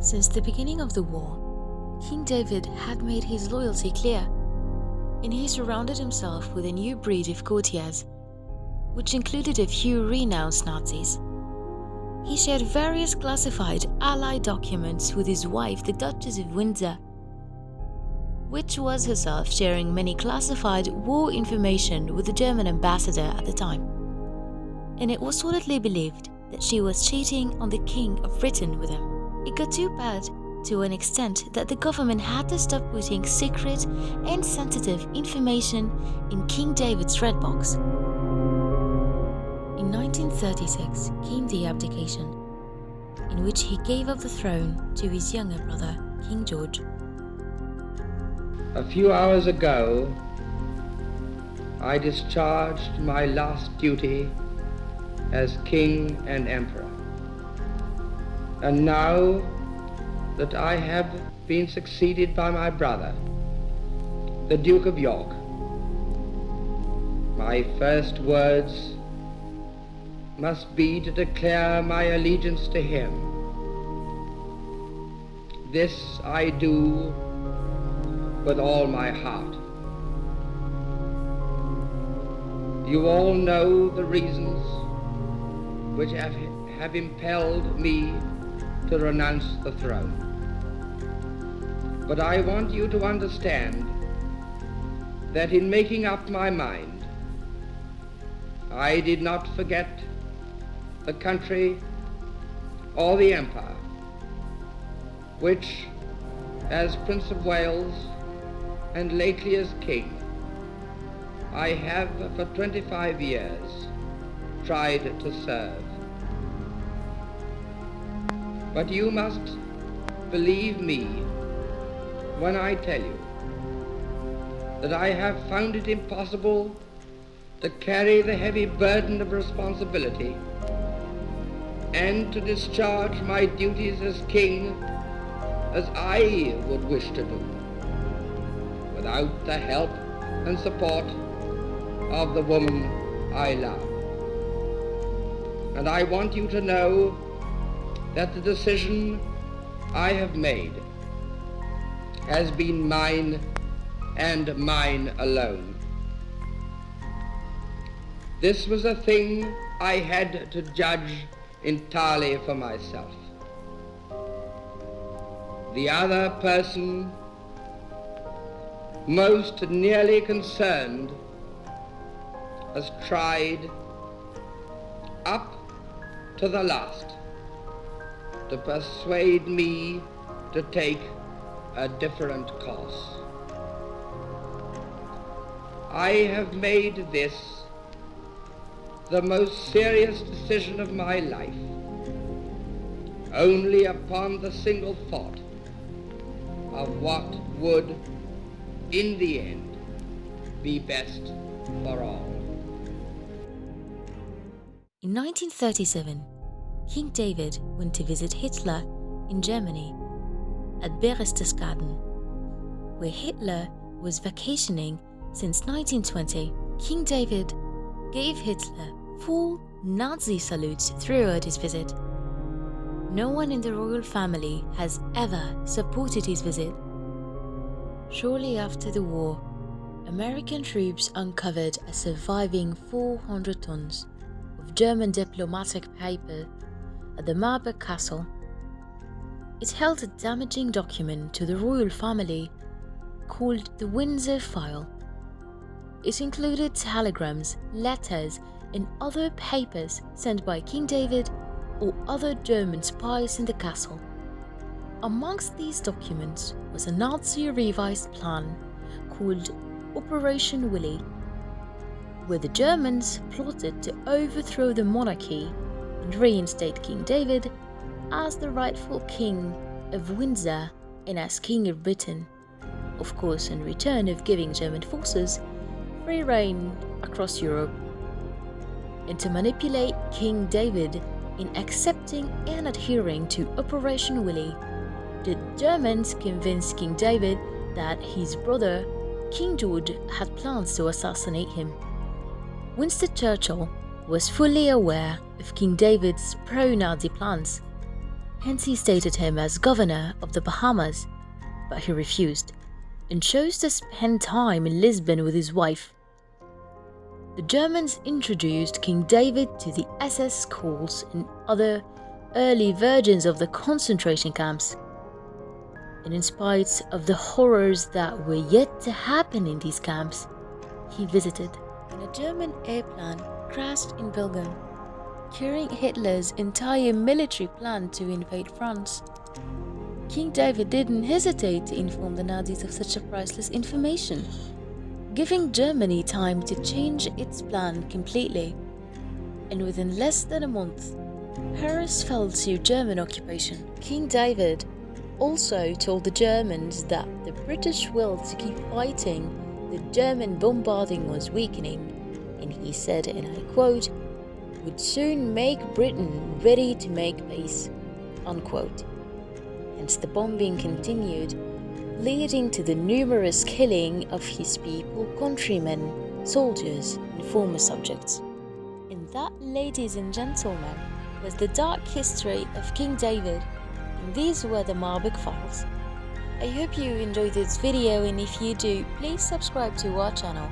Since the beginning of the war, King David had made his loyalty clear, and he surrounded himself with a new breed of courtiers, which included a few renounced Nazis. He shared various classified Allied documents with his wife, the Duchess of Windsor, which was herself sharing many classified war information with the German ambassador at the time. And it was solidly believed that she was cheating on the King of Britain with him. It got too bad to an extent that the government had to stop putting secret and sensitive information in King David's Red Box. In 1936 came the abdication, in which he gave up the throne to his younger brother, King George. A few hours ago, I discharged my last duty as King and Emperor. And now that I have been succeeded by my brother, the Duke of York, my first words must be to declare my allegiance to him. This I do with all my heart. You all know the reasons which have impelled me to renounce the throne. But I want you to understand that in making up my mind, I did not forget the country or the empire, which, as Prince of Wales and lately as King, I have for 25 years tried to serve. But you must believe me when I tell you that I have found it impossible to carry the heavy burden of responsibility and to discharge my duties as king as I would wish to do, without the help and support of the woman I love. And I want you to know that the decision I have made has been mine and mine alone. This was a thing I had to judge entirely for myself. The other person most nearly concerned has tried up to the last to persuade me to take a different course. I have made this the most serious decision of my life, only upon the single thought of what would, in the end, be best for all. In 1937, King David went to visit Hitler in Germany at Berchtesgaden, where Hitler was vacationing since 1920. King David gave Hitler full Nazi salutes throughout his visit. No one in the royal family has ever supported his visit. Shortly after the war, American troops uncovered a surviving 400 tons of German diplomatic paper at the Marburg castle. It held a damaging document to the royal family called the Windsor File. It included telegrams, letters, and other papers sent by King David or other German spies in the castle. Amongst these documents was a Nazi revised plan called Operation Willy, where the Germans plotted to overthrow the monarchy and reinstate King David as the rightful King of Windsor and as King of Britain, of course in return of giving German forces free reign across Europe, and to manipulate King David in accepting and adhering to Operation Willy. The Germans convinced King David that his brother, King George, had plans to assassinate him. Winston Churchill was fully aware of King David's pro-Nazi plans, Hence he stated him as governor of the Bahamas, but he refused and chose to spend time in Lisbon with his wife. The Germans introduced King David to the SS schools and other early versions of the concentration camps. And in spite of the horrors that were yet to happen in these camps, he visited. And a German airplane crashed in Belgium, carrying Hitler's entire military plan to invade France. King David didn't hesitate to inform the Nazis of such a priceless information, giving Germany time to change its plan completely. And within less than a month, Paris fell to German occupation. King David also told the Germans that the British will to keep fighting the German bombarding was weakening, and he said, and I quote, "would soon make Britain ready to make peace," unquote. Hence the bombing continued, leading to the numerous killing of his people, countrymen, soldiers, and former subjects. And that, ladies and gentlemen, was the dark history of King David, and these were the Marburg Files. I hope you enjoyed this video, and if you do, please subscribe to our channel.